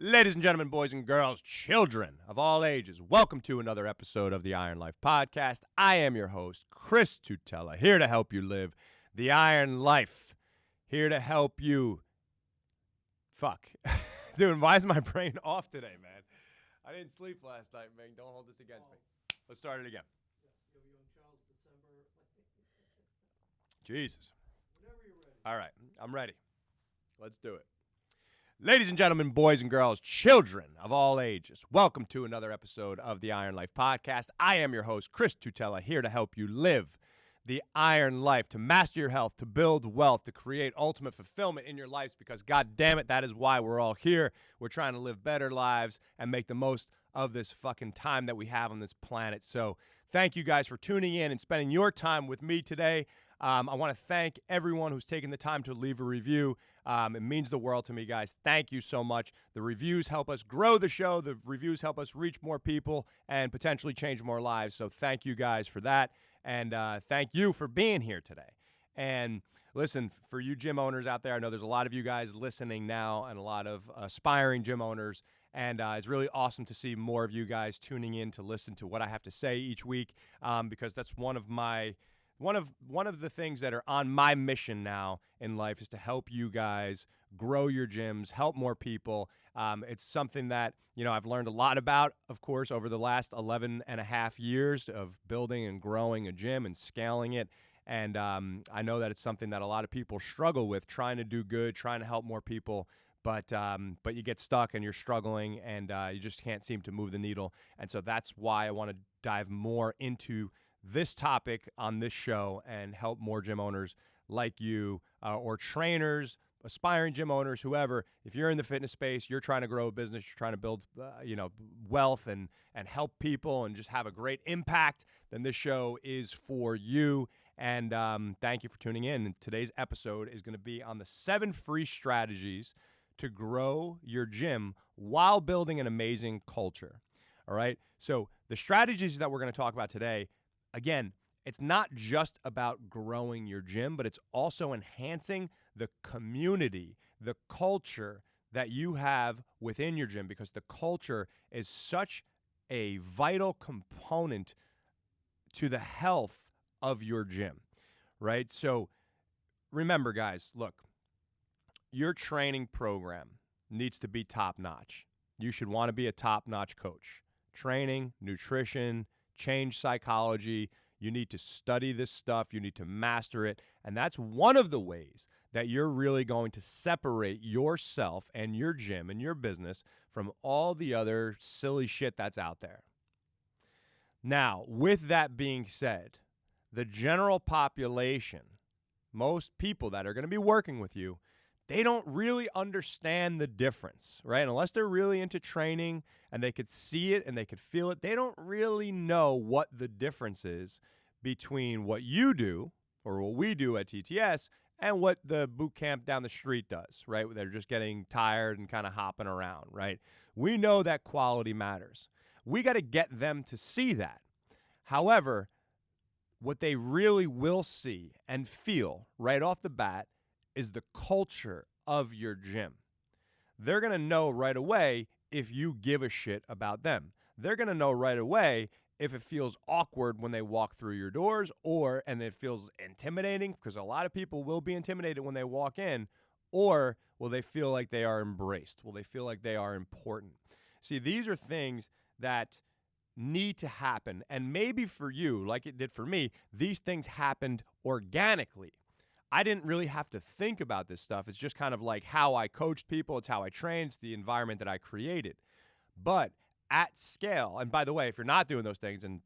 Ladies and gentlemen, boys and girls, children of all ages, welcome to another episode of the Iron Life Podcast. I am your host, Chris Tutela, here to help you live the Iron Life, here to help you... Dude, why is my brain off today, man? I didn't sleep last night, man. Don't hold this against me. Let's start it again. Jesus. All right, I'm ready. Let's do it. Ladies and gentlemen, boys and girls, children of all ages, welcome to another episode of the Iron Life Podcast. I am your host, Chris Tutela, here to help you live the Iron Life, to master your health, to build wealth, to create ultimate fulfillment in your lives, because God damn it, that is why we're all here. We're trying to live better lives and make the most of this fucking time that we have on this planet. So thank you guys for tuning in and spending your time with me today. I want to thank everyone who's taken the time to leave a review. It means the world to me, guys. Thank you so much. The reviews help us grow the show. The reviews help us reach more people and potentially change more lives. So thank you guys for that. And thank you for being here today. And listen, for you gym owners out there, I know there's a lot of you guys listening now and a lot of aspiring gym owners. And it's really awesome to see more of you guys tuning in to listen to what I have to say each week, because that's one of the things that are on my mission now in life is to help you guys grow your gyms, help more people. It's something that, I've learned a lot about, of course, over the last 11 and a half years of building and growing a gym and scaling it. And I know that it's something that a lot of people struggle with, trying to do good, trying to help more people. But you get stuck and you're struggling and you just can't seem to move the needle. And so that's why I want to dive more into this topic on this show and help more gym owners like you or trainers, aspiring gym owners, whoever. If you're in the fitness space, you're trying to grow a business, you're trying to build wealth and help people and just have a great impact, then this show is for you. And thank you for tuning in. And today's episode is going to be on the 7 free strategies to grow your gym while building an amazing culture. All right? So the strategies that we're going to talk about today, again, it's not just about growing your gym, but it's also enhancing the community, the culture that you have within your gym, because the culture is such a vital component to the health of your gym, right? So remember, guys, look, your training program needs to be top-notch. You should want to be a top-notch coach. Training, nutrition, change psychology. You need to study this stuff. You need to master it. And that's one of the ways that you're really going to separate yourself and your gym and your business from all the other silly shit that's out there. Now, with that being said, the general population, most people that are going to be working with you, they don't really understand the difference, right? Unless they're really into training and they could see it and they could feel it, they don't really know what the difference is between what you do or what we do at TTS and what the boot camp down the street does, right? They're just getting tired and kind of hopping around, right? We know that quality matters. We got to get them to see that. However, what they really will see and feel right off the bat is the culture of your gym. They're going to know right away if you give a shit about them. They're going to know right away if it feels awkward when they walk through your doors and it feels intimidating, because a lot of people will be intimidated when they walk in, or will they feel like they are embraced? Will they feel like they are important? See, these are things that need to happen. And maybe for you, like it did for me, these things happened organically. I didn't really have to think about this stuff. It's just kind of like how I coached people. It's how I trained. It's the environment that I created. But at scale, and by the way, if you're not doing those things, and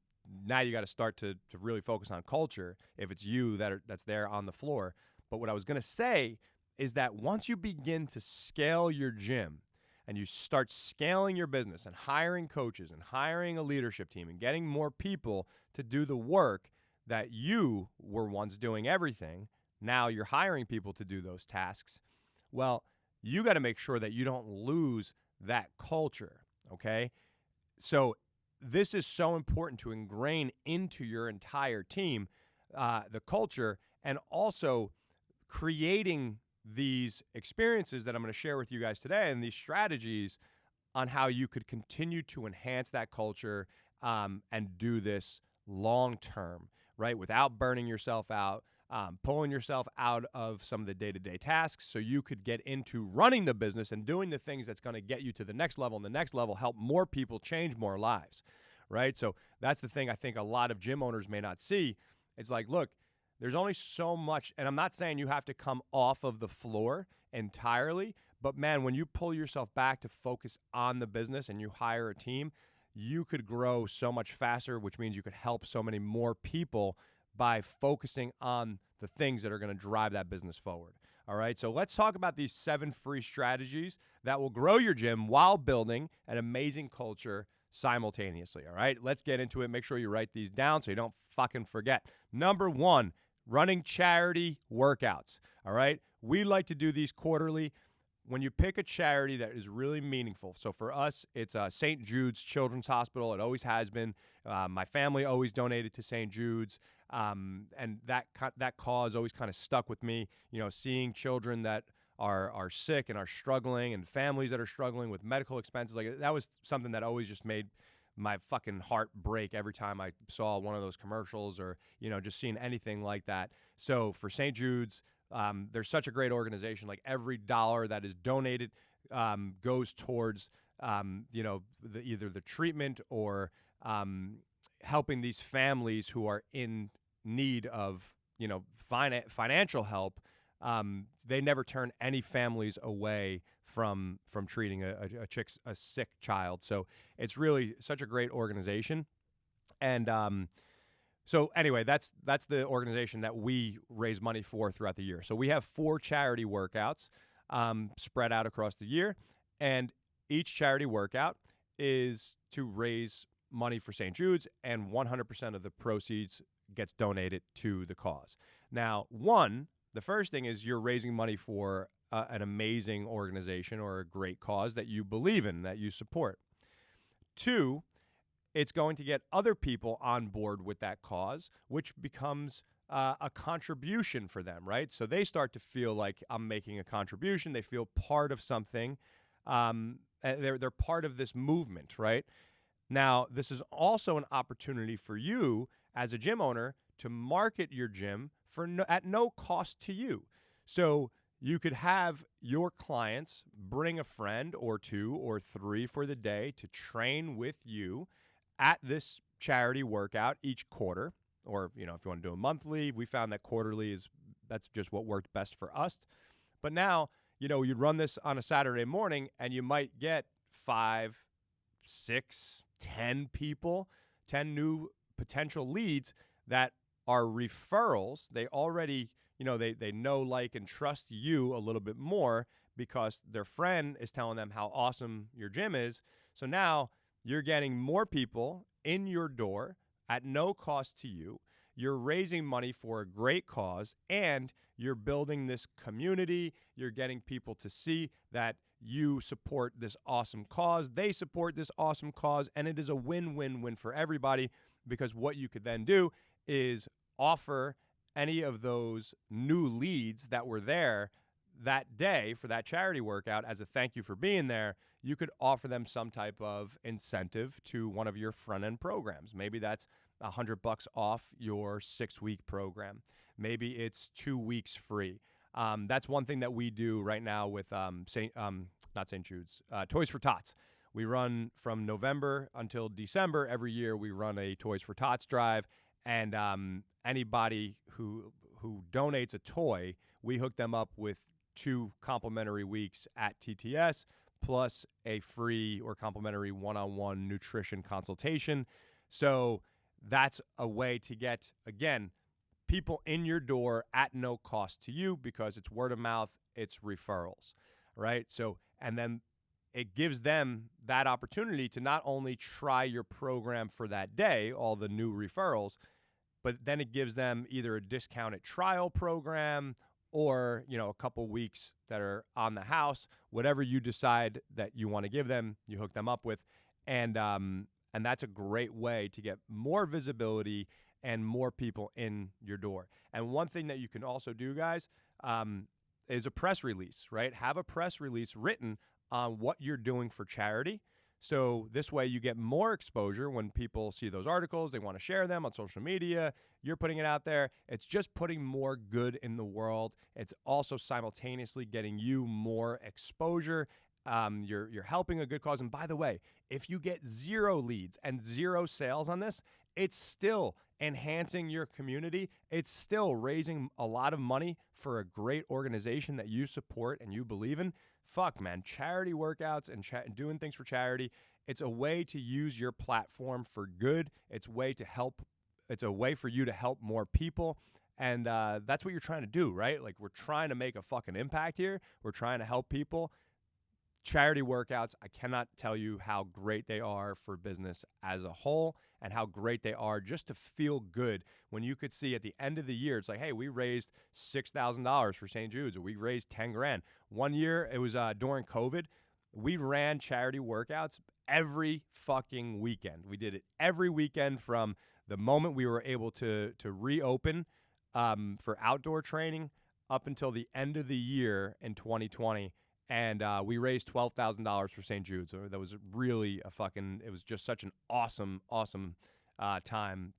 now you got to start to really focus on culture if it's you that's there on the floor. But what I was going to say is that once you begin to scale your gym and you start scaling your business and hiring coaches and hiring a leadership team and getting more people to do the work that you were once doing everything, now you're hiring people to do those tasks. Well, you got to make sure that you don't lose that culture, okay? So this is so important to ingrain into your entire team, the culture, and also creating these experiences that I'm going to share with you guys today and these strategies on how you could continue to enhance that culture and do this long term, right? Without burning yourself out, pulling yourself out of some of the day-to-day tasks so you could get into running the business and doing the things that's going to get you to the next level and the next level, help more people, change more lives, right? So that's the thing I think a lot of gym owners may not see. It's like, look, there's only so much, and I'm not saying you have to come off of the floor entirely, but man, when you pull yourself back to focus on the business and you hire a team, you could grow so much faster, which means you could help so many more people by focusing on the things that are going to drive that business forward. All right, so let's talk about these 7 free strategies that will grow your gym while building an amazing culture simultaneously. All right, let's get into it. Make sure you write these down so you don't fucking forget. Number 1, running charity workouts. All right, we like to do these quarterly. When you pick a charity that is really meaningful, so for us, it's St. Jude's Children's Hospital. It always has been. My family always donated to St. Jude's, and that cause always kind of stuck with me. You know, seeing children that are sick and are struggling, and families that are struggling with medical expenses, like that was something that always just made my fucking heart break every time I saw one of those commercials or, you know, just seeing anything like that. So for St. Jude's, they're such a great organization. Like every dollar that is donated goes towards, you know, either the treatment or helping these families who are in need of, you know, financial help. They never turn any families away from treating a sick child. So it's really such a great organization. And so anyway, that's the organization that we raise money for throughout the year. So we have 4 charity workouts spread out across the year, and each charity workout is to raise money for St. Jude's, and 100% of the proceeds gets donated to the cause. Now, the first thing is you're raising money for an amazing organization or a great cause that you believe in, that you support. 2, it's going to get other people on board with that cause, which becomes a contribution for them, right? So they start to feel like I'm making a contribution. They feel part of something. They're part of this movement, right? Now, this is also an opportunity for you as a gym owner to market your gym at no cost to you. So you could have your clients bring a friend or 2 or 3 for the day to train with you at this charity workout each quarter, or, you know, if you want to do a monthly, we found that quarterly that's just what worked best for us. But now, you know, you'd run this on a Saturday morning and you might get 5, 6, 10 people, 10 new potential leads that are referrals. They already, you know, they know, like, and trust you a little bit more because their friend is telling them how awesome your gym is. So now you're getting more people in your door at no cost to you. You're raising money for a great cause, and you're building this community. You're getting people to see that you support this awesome cause. They support this awesome cause, and it is a win-win-win for everybody, because what you could then do is offer any of those new leads that were there that day for that charity workout as a thank you for being there. You could offer them some type of incentive to one of your front-end programs. Maybe that's $100 off your 6-week program. Maybe it's 2 weeks free. That's one thing that we do right now with not St. Jude's, Toys for Tots. We run from November until December. Every year we run a Toys for Tots drive, and anybody who donates a toy, we hook them up with 2 complimentary weeks at TTS, plus a free or complimentary one-on-one nutrition consultation. So that's a way to get, again, people in your door at no cost to you, because it's word of mouth, it's referrals, right? So, and then it gives them that opportunity to not only try your program for that day, all the new referrals, but then it gives them either a discounted trial program or, you know, a couple weeks that are on the house, whatever you decide that you want to give them, you hook them up with. And that's a great way to get more visibility and more people in your door. And one thing that you can also do, guys, is a press release, right? Have a press release written on what you're doing for charity. So this way you get more exposure when people see those articles, they want to share them on social media, you're putting it out there. It's just putting more good in the world. It's also simultaneously getting you more exposure. You're helping a good cause. And by the way, if you get 0 leads and 0 sales on this, it's still enhancing your community. It's still raising a lot of money for a great organization that you support and you believe in. Fuck, man, charity workouts and doing things for charity, it's a way to use your platform for good. It's a way for you to help more people. And that's what you're trying to do, right? Like, we're trying to make a fucking impact here. We're trying to help people. Charity workouts, I cannot tell you how great they are for business as a whole and how great they are just to feel good when you could see at the end of the year, it's like, hey, we raised $6,000 for St. Jude's, or we raised 10 grand. One year, it was during COVID, we ran charity workouts every fucking weekend. We did it every weekend from the moment we were able to reopen for outdoor training up until the end of the year in 2020. And we raised $12,000 for St. Jude's. So that was really it was just such an awesome time,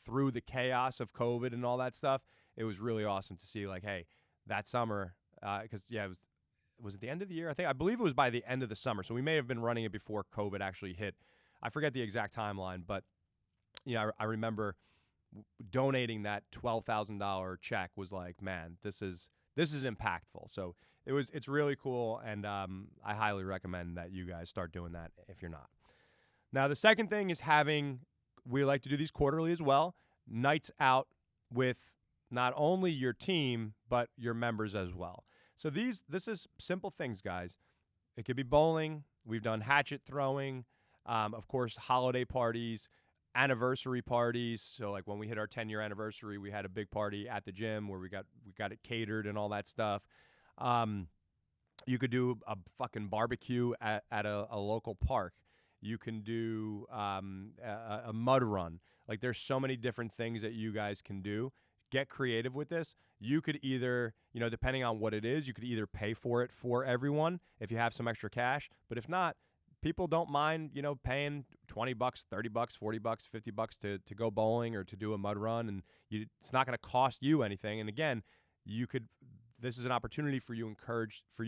through the chaos of COVID and all that stuff. It was really awesome to see, like, hey, that summer, because, was it the end of the year? I believe it was by the end of the summer. So we may have been running it before COVID actually hit. I forget the exact timeline, but, I remember donating that $12,000 check was like, man, this is impactful. So it's really cool, and I highly recommend that you guys start doing that if you're not. Now, the second thing is we like to do these quarterly as well, nights out with not only your team, but your members as well. So this is simple things, guys. It could be bowling. We've done hatchet throwing, of course, holiday parties, anniversary parties. So like when we hit our 10-year anniversary, we had a big party at the gym where we got it catered and all that stuff. You could do a fucking barbecue at a local park. You can do a mud run. Like, there's so many different things that you guys can do. Get creative with this. You could either, depending on what it is, you could either pay for it for everyone if you have some extra cash. But if not, people don't mind, paying $20, $30, $40, $50 to go bowling or to do a mud run, and it's not going to cost you anything. And again, this is an opportunity for you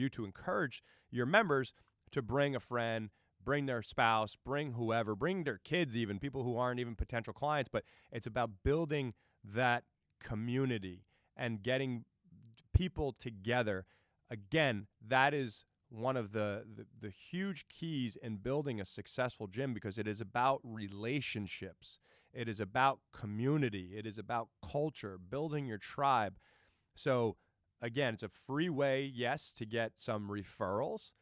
to encourage your members to bring a friend, bring their spouse, bring whoever, bring their kids, even people who aren't even potential clients. But it's about building that community and getting people together. Again, that is one of the huge keys in building a successful gym, because it is about relationships. It is about community. It is about culture, building your tribe. So again, it's a free way, yes, to get some referrals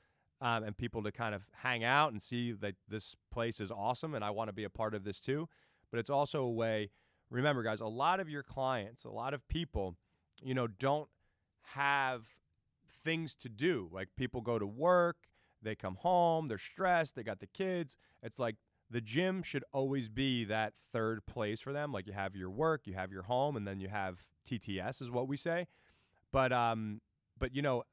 and people to kind of hang out and see that this place is awesome and I want to be a part of this too. But it's also a way, remember, guys, a lot of your clients, a lot of people, don't have things to do. Like, people go to work, they come home, they're stressed, they got the kids. It's like the gym should always be that third place for them. Like, you have your work, you have your home, and then you have TTS is what we say. But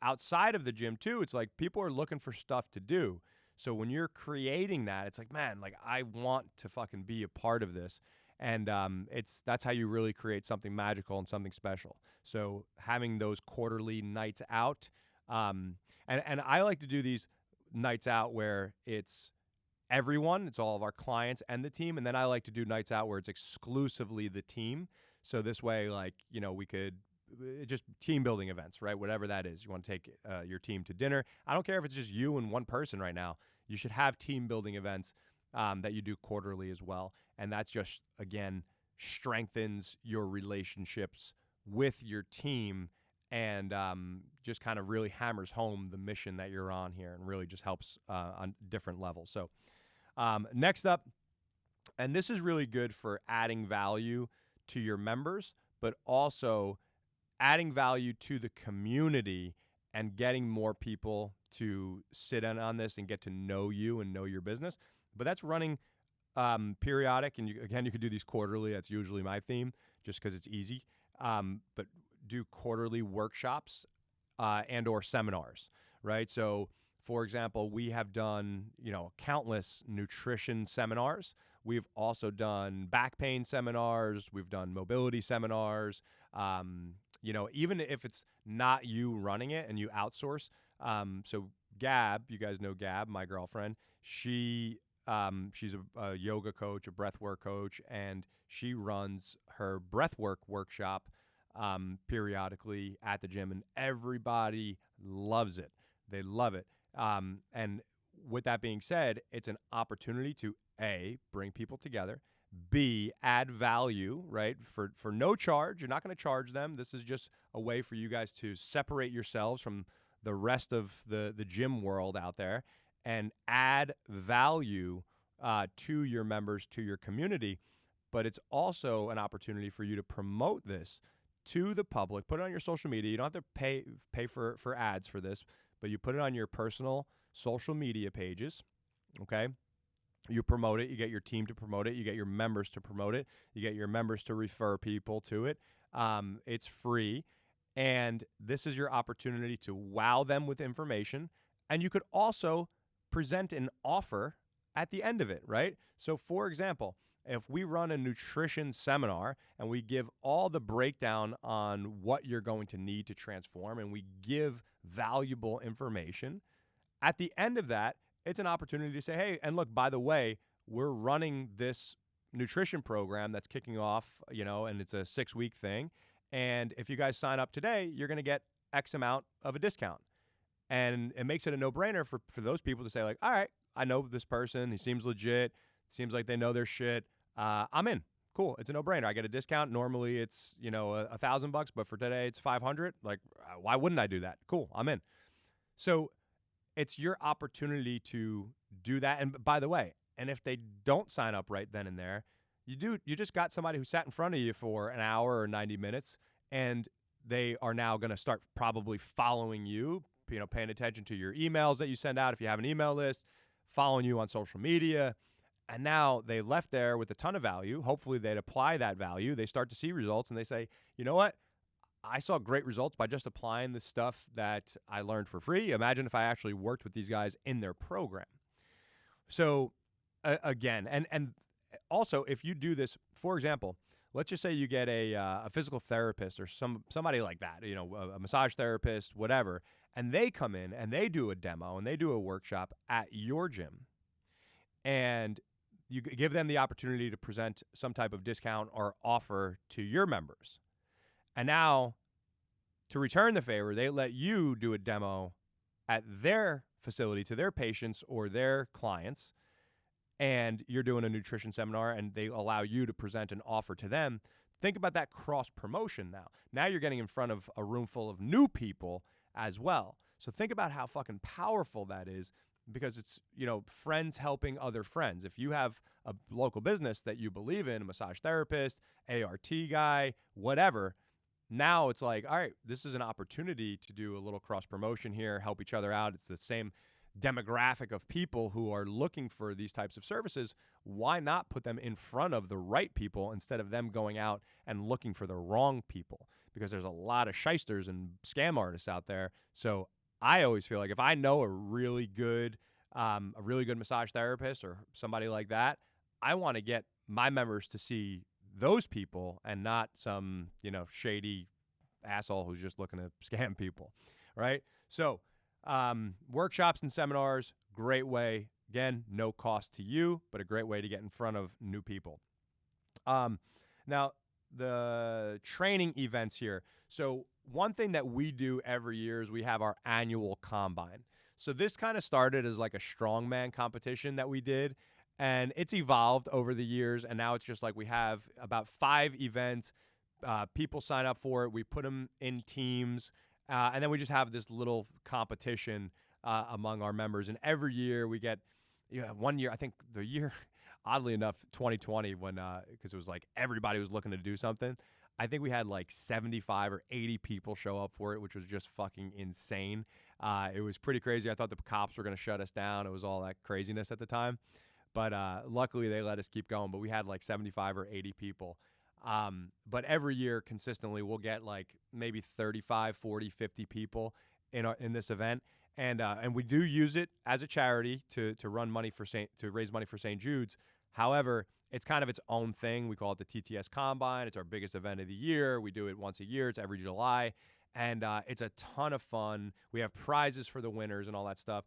outside of the gym too, it's like people are looking for stuff to do. So when you're creating that, it's like, man, like, I want to fucking be a part of this. And that's how you really create something magical and something special. So having those quarterly nights out, and I like to do these nights out where it's everyone, it's all of our clients and the team. And then I like to do nights out where it's exclusively the team. So this way, like, we could just team building events, right? Whatever that is. You want to take your team to dinner. I don't care if it's just you and one person right now. You should have team building events that you do quarterly as well. And that's just, again, strengthens your relationships with your team and just kind of really hammers home the mission that you're on here and really just helps on different levels. So next up, and this is really good for adding value to your members, but also adding value to the community and getting more people to sit in on this and get to know you and know your business. But that's running periodic, and you could do these quarterly. That's usually my theme, just because it's easy. But do quarterly workshops and or seminars, right? So For example, we have done, countless nutrition seminars. We've also done back pain seminars. We've done mobility seminars. Even if it's not you running it and you outsource. So Gab, you guys know Gab, my girlfriend. She's a yoga coach, a breathwork coach, and she runs her breathwork workshop periodically at the gym, and everybody loves it. They love it. And with that being said, it's an opportunity to A, bring people together, B, add value, right? For no charge. You're not going to charge them. This is just a way for you guys to separate yourselves from the rest of the gym world out there and add value to your members, to your community. But it's also an opportunity for you to promote this to the public. Put it on your social media. You don't have to pay for ads for this, but you put it on your personal social media pages, okay? You promote it. You get your team to promote it. You get your members to promote it. You get your members to refer people to it. It's free. And this is your opportunity to wow them with information. And you could also present an offer at the end of it, right? So, for example, if we run a nutrition seminar and we give all the breakdown on what you're going to need to transform and we give valuable information, at the end of that, it's an opportunity to say, hey, and look, by the way, we're running this nutrition program that's kicking off, and it's a 6-week thing. And if you guys sign up today, you're going to get X amount of a discount. And it makes it a no-brainer for those people to say, like, all right, I know this person. He seems legit. Seems like they know their shit. I'm in. Cool. It's a no-brainer. I get a discount. Normally it's, $1,000, but for today it's $500. Like, why wouldn't I do that? Cool. I'm in. So it's your opportunity to do that. And by the way, and if they don't sign up right then and there, you just got somebody who sat in front of you for an hour or 90 minutes, and they are now going to start probably following you, paying attention to your emails that you send out if you have an email list, following you on social media. And now they left there with a ton of value. Hopefully they'd apply that value. They start to see results and they say, you know what? I saw great results by just applying the stuff that I learned for free. Imagine if I actually worked with these guys in their program. So again, and also if you do this, for example, let's just say you get a physical therapist or somebody like that, a massage therapist, whatever, and they come in and they do a demo and they do a workshop at your gym. And you give them the opportunity to present some type of discount or offer to your members. And now, to return the favor, they let you do a demo at their facility to their patients or their clients, and you're doing a nutrition seminar, and they allow you to present an offer to them. Think about that cross-promotion now. Now you're getting in front of a room full of new people as well. So think about how fucking powerful that is, because it's, friends helping other friends. If you have a local business that you believe in, a massage therapist, ART guy, whatever, now it's like, all right, this is an opportunity to do a little cross promotion here, help each other out. It's the same demographic of people who are looking for these types of services. Why not put them in front of the right people instead of them going out and looking for the wrong people? Because there's a lot of shysters and scam artists out there. So I always feel like if I know a really good massage therapist or somebody like that, I want to get my members to see those people and not some, shady asshole who's just looking to scam people, right? So workshops and seminars, great way. Again, no cost to you, but a great way to get in front of new people. Now, the training events here. So one thing that we do every year is we have our annual combine. So this kind of started as like a strongman competition that we did, and it's evolved over the years, and now it's just like we have about 5 events. People sign up for it. We put them in teams, and then we just have this little competition among our members. And every year we get, one year, I think the year, oddly enough, 2020, when because it was like everybody was looking to do something. I think we had like 75 or 80 people show up for it, which was just fucking insane. It was pretty crazy. I thought the cops were going to shut us down. It was all that craziness at the time. But luckily, they let us keep going. But we had like 75 or 80 people. But every year, consistently, we'll get like maybe 35, 40, 50 people in this event. And we do use it as a charity to raise money for St. Jude's. However, it's kind of its own thing. We call it the TTS Combine. It's our biggest event of the year. We do it once a year. It's every July, and it's a ton of fun. We have prizes for the winners and all that stuff.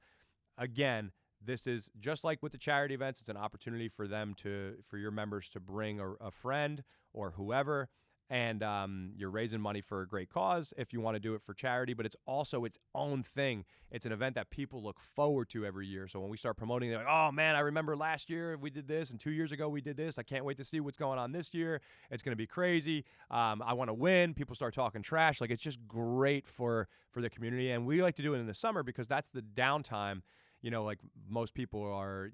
Again, this is just like with the charity events. It's an opportunity for your members to bring a friend or whoever. And you're raising money for a great cause if you want to do it for charity, but it's also its own thing. It's an event that people look forward to every year. So when we start promoting, they're like, oh, man, I remember last year we did this, and 2 years ago we did this. I can't wait to see what's going on this year. It's going to be crazy. I want to win. People start talking trash. Like, it's just great for the community. And we like to do it in the summer because that's the downtime. You know, like most people are,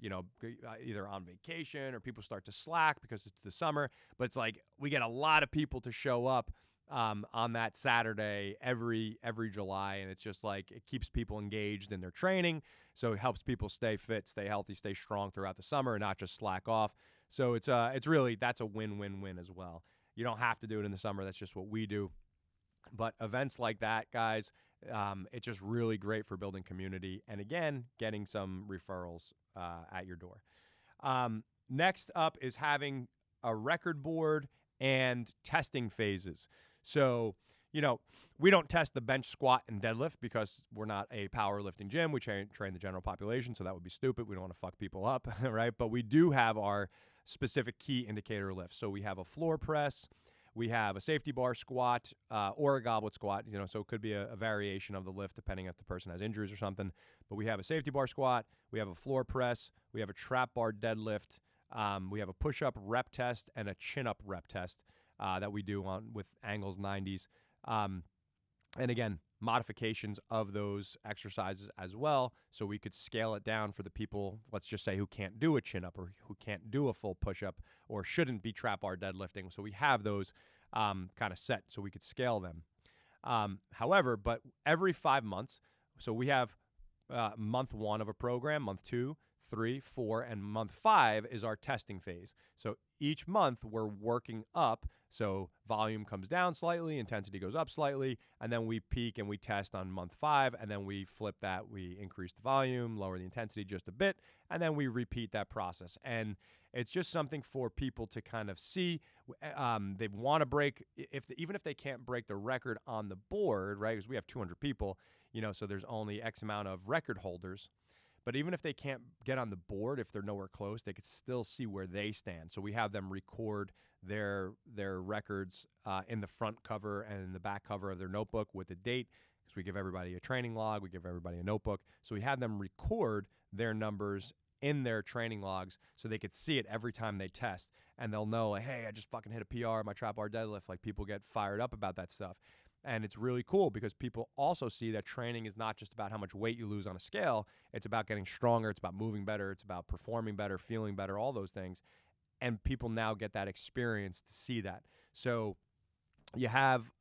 either on vacation or people start to slack because it's the summer. But it's like we get a lot of people to show up on that Saturday every July. And it's just like it keeps people engaged in their training. So it helps people stay fit, stay healthy, stay strong throughout the summer and not just slack off. So it's really, that's a win-win-win as well. You don't have to do it in the summer. That's just what we do. But events like that, guys, it's just really great for building community and, again, getting some referrals at your door. Next up is having a record board and testing phases. So, we don't test the bench, squat, and deadlift because we're not a powerlifting gym. We train the general population, so that would be stupid. We don't want to fuck people up, right? But we do have our specific key indicator lifts. So we have a floor press. We have a safety bar squat or a goblet squat, so it could be a variation of the lift depending if the person has injuries or something. But we have a safety bar squat. We have a floor press. We have a trap bar deadlift. We have a push-up rep test and a chin-up rep test that we do with angles 90s. And again, modifications of those exercises as well, so we could scale it down for the people, let's just say, who can't do a chin-up or who can't do a full push-up or shouldn't be trap bar deadlifting. So we have those kind of set so we could scale them. However, but every 5 months, so we have month 1 of a program, month 2, 3, 4, and month 5 is our testing phase. So each month we're working up. So volume comes down slightly, intensity goes up slightly, and then we peak and we test on month 5, and then we flip that. We increase the volume, lower the intensity just a bit, and then we repeat that process. And it's just something for people to kind of see. They want to break, even if they can't break the record on the board, right? Because we have 200 people, so there's only X amount of record holders. But even if they can't get on the board, if they're nowhere close, they could still see where they stand. So we have them record their records in the front cover and in the back cover of their notebook with the date, because we give everybody a training log, we give everybody a notebook. So we have them record their numbers in their training logs so they could see it every time they test. And they'll know, like, hey, I just fucking hit a PR at my trap bar deadlift. Like, people get fired up about that stuff. And it's really cool because people also see that training is not just about how much weight you lose on a scale. It's about getting stronger. It's about moving better. It's about performing better, feeling better, all those things. And people now get that experience to see that. So you have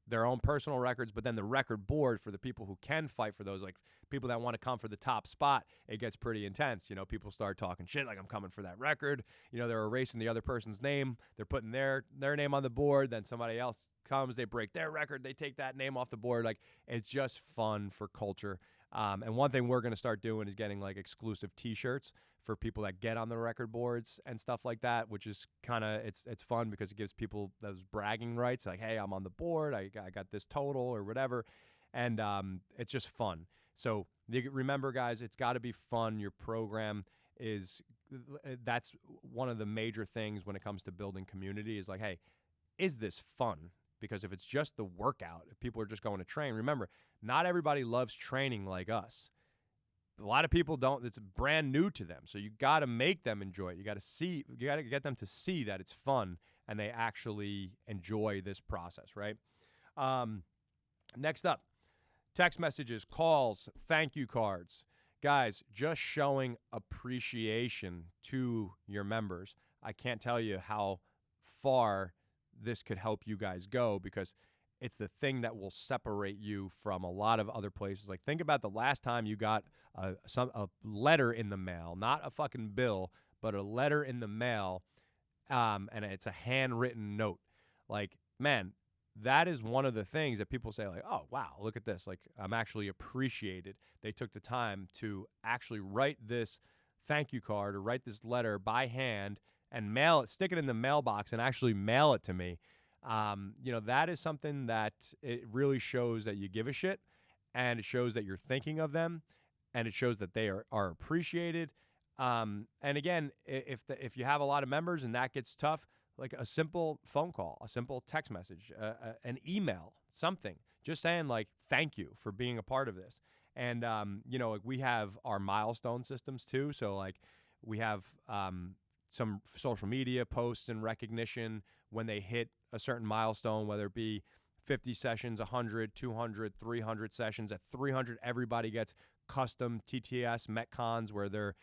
their own personal records, but then the record board for the people who can fight for those, like people that want to come for the top spot, it gets pretty intense. People start talking shit like, I'm coming for that record. They're erasing the other person's name. They're putting their name on the board. Then somebody else comes, they break their record, they take that name off the board. Like, it's just fun for culture. And one thing we're going to start doing is getting like exclusive T-shirts for people that get on the record boards and stuff like that, which is kind of, it's fun because it gives people those bragging rights. Like, hey, I'm on the board. I got this total or whatever. And it's just fun. So remember, guys, it's got to be fun. Your program that's one of the major things when it comes to building community is like, hey, is this fun? Because if it's just the workout, if people are just going to train, remember, not everybody loves training like us. A lot of people don't. It's brand new to them. So you got to make them enjoy it. You got to get them to see that it's fun and they actually enjoy this process, right? Next up, text messages, calls, thank you cards. Guys, just showing appreciation to your members. I can't tell you how far this could help you guys go, because it's the thing that will separate you from a lot of other places. Like, think about the last time you got a letter in the mail, not a fucking bill, but a letter in the mail, and it's a handwritten note. Like, man, that is one of the things that people say, like, oh, wow, look at this. Like, I'm actually appreciated. They took the time to actually write this thank you card or write this letter by hand and mail it, stick it in the mailbox and actually mail it to me. That is something that it really shows that you give a shit, and it shows that you're thinking of them, and it shows that they are appreciated. And again, if you have a lot of members and that gets tough, like a simple phone call, a simple text message, an email, something, just saying like, thank you for being a part of this. And, like we have our milestone systems too. So like we have some social media posts and recognition when they hit a certain milestone, whether it be 50 sessions, 100, 200, 300 sessions. At 300, everybody gets custom TTS Metcons where they're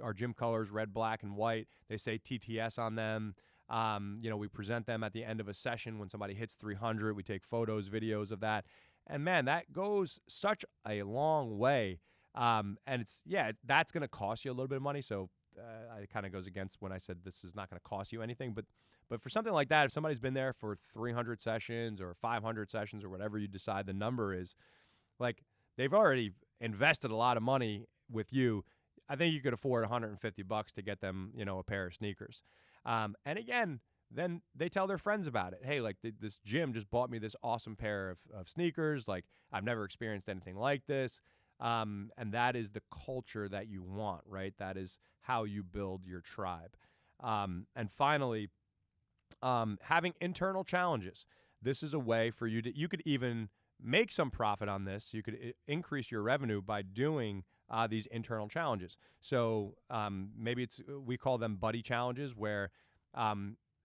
our gym colors, red, black, and white. They say TTS on them. We present them at the end of a session when somebody hits 300. We take photos, videos of that. And man, that goes such a long way. And that's going to cost you a little bit of money. So it kind of goes against when I said this is not going to cost you anything. But for something like that, if somebody's been there for 300 sessions or 500 sessions or whatever you decide the number is, like they've already invested a lot of money with you. I think you could afford $150 to get them, a pair of sneakers. And again, then they tell their friends about it. Hey, like this gym just bought me this awesome pair of sneakers. Like I've never experienced anything like this. And that is the culture that you want, right? That is how you build your tribe. And finally, having internal challenges. This is a way for you could even make some profit on this. You could increase your revenue by doing these internal challenges. So maybe we call them buddy challenges, where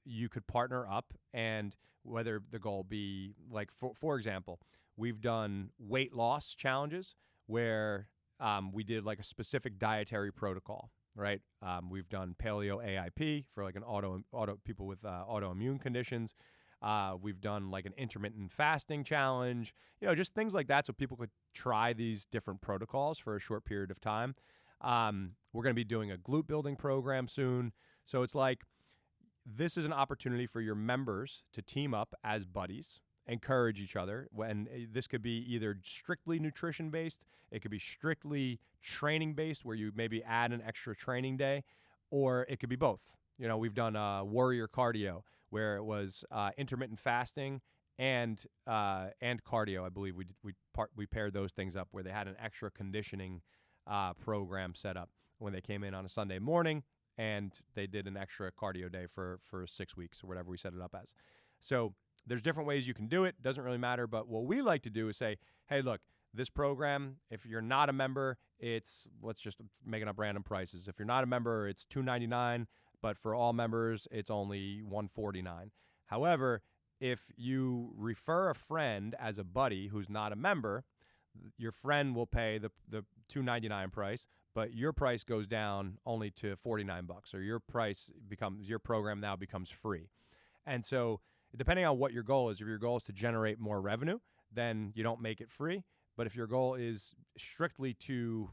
you could partner up, and whether the goal be like, for example, we've done weight loss challenges where we did like a specific dietary protocol, right? We've done paleo AIP for like an people with autoimmune conditions. We've done like an intermittent fasting challenge, just things like that, so people could try these different protocols for a short period of time. We're going to be doing a glute building program soon. So it's like, this is an opportunity for your members to team up as buddies, encourage each other. When this could be either strictly nutrition based, it could be strictly training based, where you maybe add an extra training day, or it could be both. We've done warrior cardio, where it was intermittent fasting and cardio. I believe we paired those things up, where they had an extra conditioning program set up when they came in on a Sunday morning, and they did an extra cardio day for 6 weeks or whatever we set it up as. So there's different ways you can do it. Doesn't really matter. But what we like to do is say, hey, look, this program, if you're not a member, let's just making up random prices. If you're not a member, it's $299. But for all members, it's only $149. However, if you refer a friend as a buddy who's not a member, your friend will pay the $299 price, but your price goes down only to $49, or your program now becomes free. And so depending on what your goal is, if your goal is to generate more revenue, then you don't make it free. But if your goal is strictly to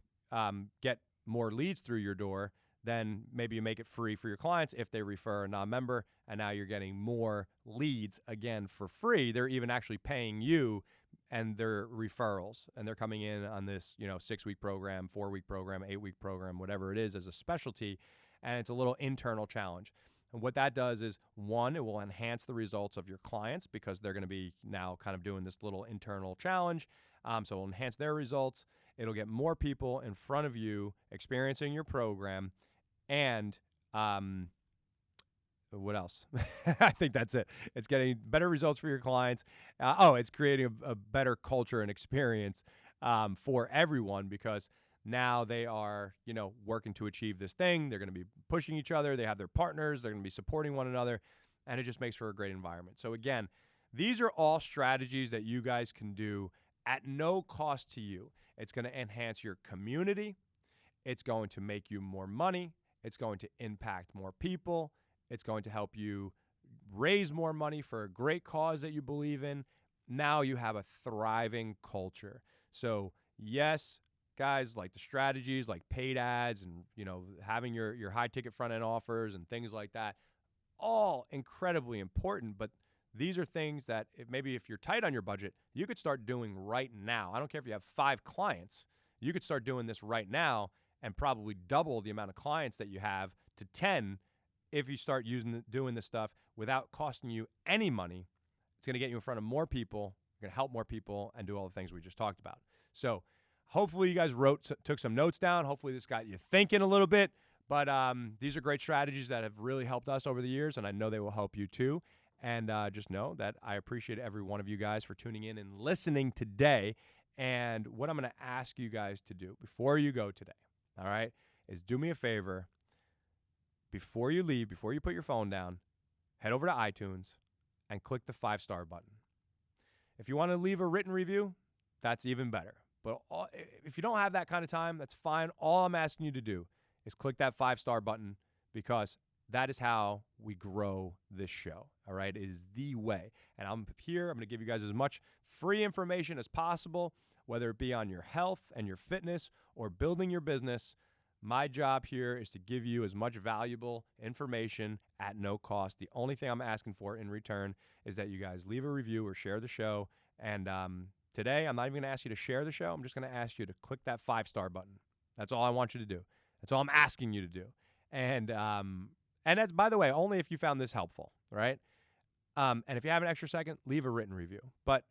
get more leads through your door, then maybe you make it free for your clients if they refer a non-member, and now you're getting more leads again for free. They're even actually paying you and their referrals, and they're coming in on this 6-week program, 4-week program, 8-week program, whatever it is, as a specialty, and it's a little internal challenge. And what that does is, one, it will enhance the results of your clients, because they're going to be now kind of doing this little internal challenge. So it'll enhance their results. It'll get more people in front of you experiencing your program. And what else? I think that's it. It's getting better results for your clients. It's creating a better culture and experience for everyone, because now they are, working to achieve this thing. They're going to be pushing each other. They have their partners. They're going to be supporting one another. And it just makes for a great environment. So again, these are all strategies that you guys can do at no cost to you. It's going to enhance your community. It's going to make you more money. It's going to impact more people. It's going to help you raise more money for a great cause that you believe in. Now you have a thriving culture. So yes, guys, like the strategies like paid ads and, having your high ticket front end offers and things like that, all incredibly important. But these are things that if you're tight on your budget, you could start doing right now. I don't care if you have 5 clients. You could start doing this right now and probably double the amount of clients that you have to 10 if you start doing this stuff without costing you any money. It's going to get you in front of more people, you're going to help more people, and do all the things we just talked about. So hopefully you guys took some notes down. Hopefully this got you thinking a little bit. But these are great strategies that have really helped us over the years, and I know they will help you too. And just know that I appreciate every one of you guys for tuning in and listening today. And what I'm going to ask you guys to do before you go today, all right, is do me a favor. Before you leave, before you put your phone down, head over to iTunes and click the 5-star button. If you want to leave a written review, that's even better. But if you don't have that kind of time, that's fine. All I'm asking you to do is click that 5-star button, because that is how we grow this show, all right? It is the way. And I'm here. I'm going to give you guys as much free information as possible, whether it be on your health and your fitness or building your business. My job here is to give you as much valuable information at no cost. The only thing I'm asking for in return is that you guys leave a review or share the show. And today, I'm not even going to ask you to share the show. I'm just going to ask you to click that 5-star button. That's all I want you to do. That's all I'm asking you to do. And that's, by the way, only if you found this helpful, right? And if you have an extra second, leave a written review. But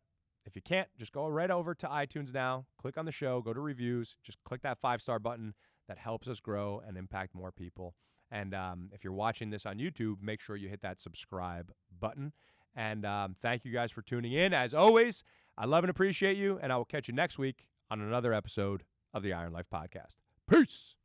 if you can't, just go right over to iTunes now, click on the show, go to reviews, just click that 5-star button. That helps us grow and impact more people. And if you're watching this on YouTube, make sure you hit that subscribe button. And thank you guys for tuning in. As always, I love and appreciate you, and I will catch you next week on another episode of the Iron Life Podcast. Peace!